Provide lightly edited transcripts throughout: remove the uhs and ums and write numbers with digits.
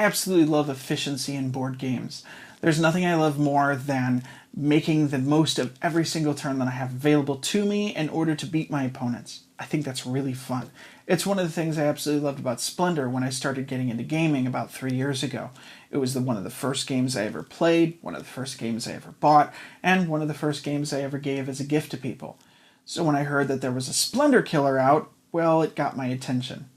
I absolutely love efficiency in board games. There's nothing I love more than making the most of every single turn that I have available to me in order to beat my opponents. I think that's really fun. It's one of the things I absolutely loved about Splendor when I started getting into gaming about 3 years ago. It was one of the first games I ever played, one of the first games I ever bought, and one of the first games I ever gave as a gift to people. So when I heard that there was a Splendor killer out, well, it got my attention.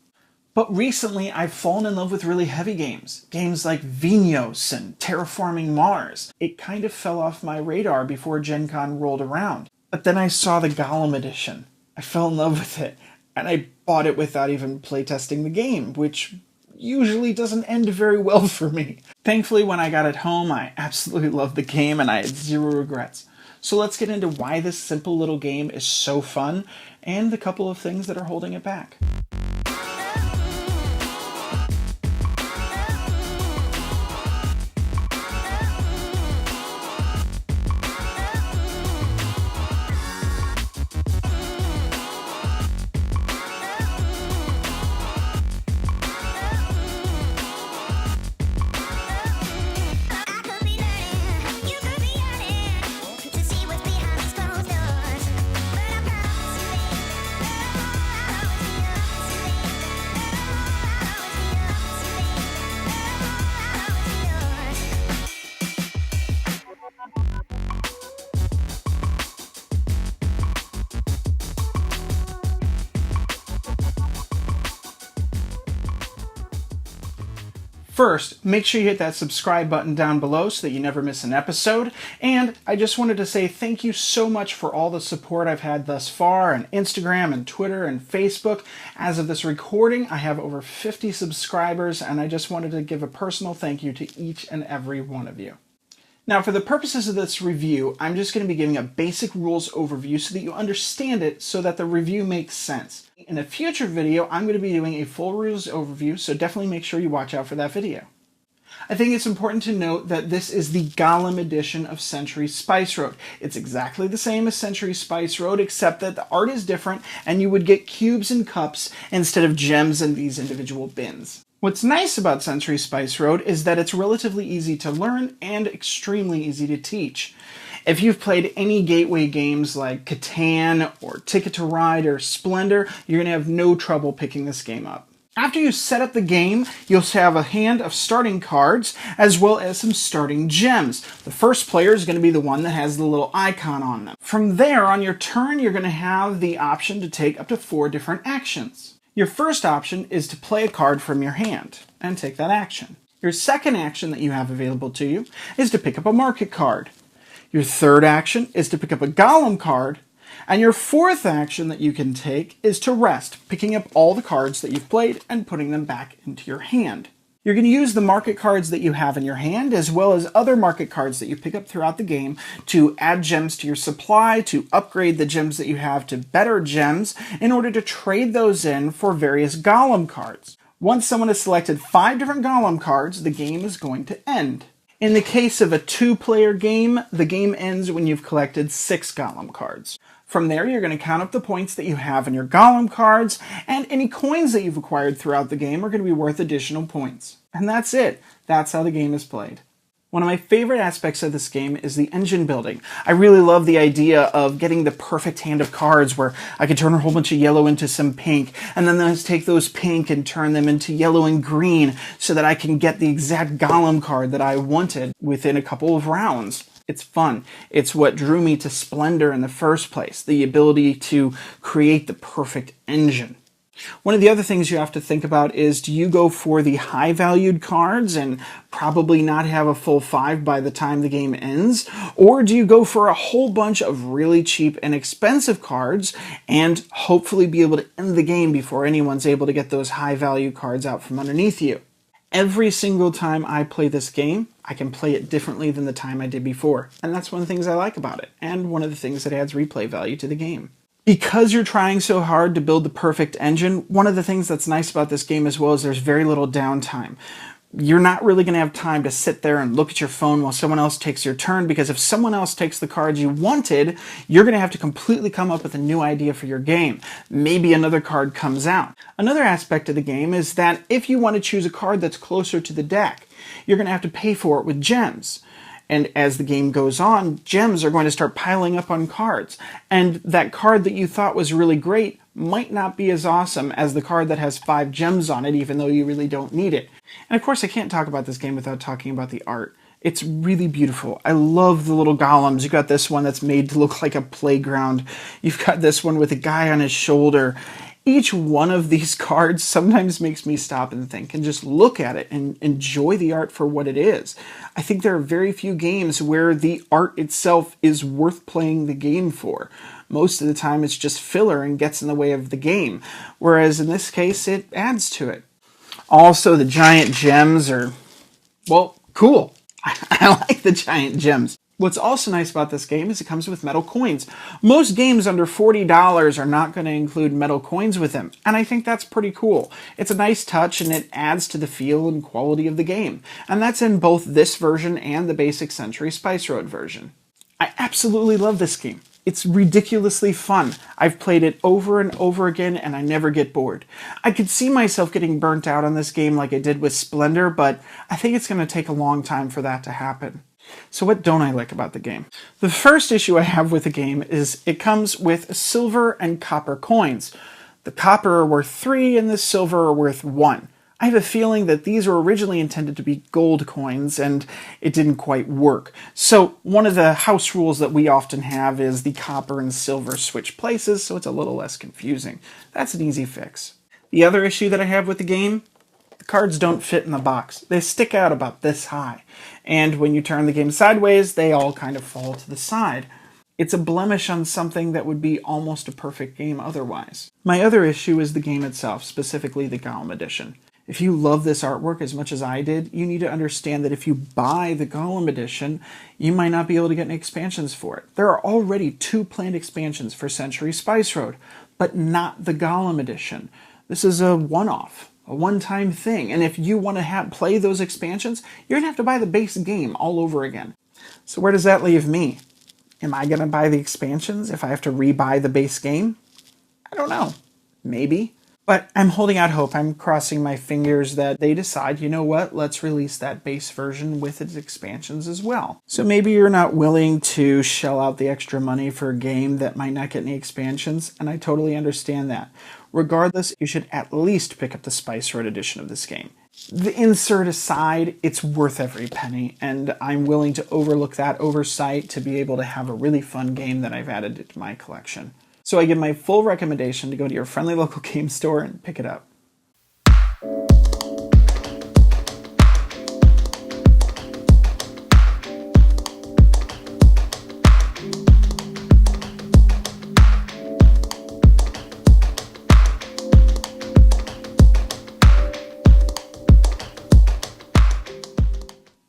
But recently, I've fallen in love with really heavy games. Games like Vinos and Terraforming Mars. It kind of fell off my radar before Gen Con rolled around. But then I saw the Golem Edition. I fell in love with it, and I bought it without even playtesting the game, which usually doesn't end very well for me. Thankfully, when I got it home, I absolutely loved the game, and I had zero regrets. So let's get into why this simple little game is so fun, and the couple of things that are holding it back. First, make sure you hit that subscribe button down below so that you never miss an episode. And I just wanted to say thank you so much for all the support I've had thus far on Instagram and Twitter and Facebook. As of this recording, I have over 50 subscribers, and I just wanted to give a personal thank you to each and every one of you. Now, for the purposes of this review, I'm just going to be giving a basic rules overview so that you understand it so that the review makes sense. In a future video, I'm going to be doing a full rules overview, so definitely make sure you watch out for that video. I think it's important to note that this is the Golem edition of Century Spice Road. It's exactly the same as Century Spice Road, except that the art is different and you would get cubes and cups instead of gems in these individual bins. What's nice about Century Spice Road is that it's relatively easy to learn and extremely easy to teach. If you've played any gateway games like Catan or Ticket to Ride or Splendor, you're going to have no trouble picking this game up. After you set up the game, you'll have a hand of starting cards as well as some starting gems. The first player is going to be the one that has the little icon on them. From there, on your turn, you're going to have the option to take up to 4 different actions. Your first option is to play a card from your hand and take that action. Your second action that you have available to you is to pick up a market card. Your third action is to pick up a golem card. And your fourth action that you can take is to rest, picking up all the cards that you've played and putting them back into your hand. You're going to use the market cards that you have in your hand, as well as other market cards that you pick up throughout the game, to add gems to your supply, to upgrade the gems that you have to better gems, in order to trade those in for various golem cards. Once someone has selected 5 different golem cards, the game is going to end. In the case of a 2-player game, the game ends when you've collected 6 golem cards. From there, you're going to count up the points that you have in your golem cards, and any coins that you've acquired throughout the game are going to be worth additional points. And that's it. That's how the game is played. One of my favorite aspects of this game is the engine building. I really love the idea of getting the perfect hand of cards where I can turn a whole bunch of yellow into some pink, and then let's take those pink and turn them into yellow and green so that I can get the exact golem card that I wanted within a couple of rounds. It's fun. It's what drew me to Splendor in the first place, the ability to create the perfect engine. One of the other things you have to think about is, do you go for the high-valued cards and probably not have a full 5 by the time the game ends? Or do you go for a whole bunch of really cheap and expensive cards and hopefully be able to end the game before anyone's able to get those high-value cards out from underneath you? Every single time I play this game, I can play it differently than the time I did before. And that's one of the things I like about it, and one of the things that adds replay value to the game. Because you're trying so hard to build the perfect engine, one of the things that's nice about this game as well is there's very little downtime. you're not really going to have time to sit there and look at your phone while someone else takes your turn, because if someone else takes the cards you wanted, you're going to have to completely come up with a new idea for your game. Maybe another card comes out. Another aspect of the game is that if you want to choose a card that's closer to the deck, you're going to have to pay for it with gems. And as the game goes on, gems are going to start piling up on cards. And that card that you thought was really great might not be as awesome as the card that has 5 gems on it, even though you really don't need it. And of course, I can't talk about this game without talking about the art. It's really beautiful. I love the little golems. You've got this one that's made to look like a playground. You've got this one with a guy on his shoulder. Each one of these cards sometimes makes me stop and think and just look at it and enjoy the art for what it is. I think there are very few games where the art itself is worth playing the game for. Most of the time it's just filler and gets in the way of the game, whereas in this case it adds to it. Also, the giant gems are, well, cool. I like the giant gems. What's also nice about this game is it comes with metal coins. Most games under $40 are not going to include metal coins with them, and I think that's pretty cool. It's a nice touch, and it adds to the feel and quality of the game. And that's in both this version and the basic Century Spice Road version. I absolutely love this game. It's ridiculously fun. I've played it over and over again, and I never get bored. I could see myself getting burnt out on this game like I did with Splendor, but I think it's going to take a long time for that to happen. So what don't I like about the game? The first issue I have with the game is it comes with silver and copper coins. The copper are worth 3 and the silver are worth 1. I have a feeling that these were originally intended to be gold coins and it didn't quite work. So one of the house rules that we often have is the copper and silver switch places, so it's a little less confusing. That's an easy fix. The other issue that I have with the game, the cards don't fit in the box. They stick out about this high. And when you turn the game sideways, they all kind of fall to the side. It's a blemish on something that would be almost a perfect game otherwise. My other issue is the game itself, specifically the Golem Edition. If you love this artwork as much as I did, you need to understand that if you buy the Golem Edition, you might not be able to get any expansions for it. There are already 2 planned expansions for Century Spice Road, but not the Golem Edition. This is a one-off. A one-time thing, and if you want to play those expansions, you're going to have to buy the base game all over again. So where does that leave me? Am I going to buy the expansions if I have to re-buy the base game? I don't know. Maybe. But I'm holding out hope. I'm crossing my fingers that they decide, you know what, let's release that base version with its expansions as well. So maybe you're not willing to shell out the extra money for a game that might not get any expansions, and I totally understand that. Regardless, you should at least pick up the Spice Road edition of this game. The insert aside, it's worth every penny, and I'm willing to overlook that oversight to be able to have a really fun game that I've added to my collection. So I give my full recommendation to go to your friendly local game store and pick it up.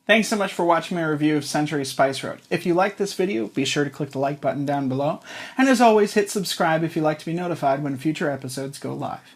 Thanks so much for watching my review of Century Spice Road. If you liked this video, be sure to click the like button down below. And as always, hit subscribe if you'd like to be notified when future episodes go live.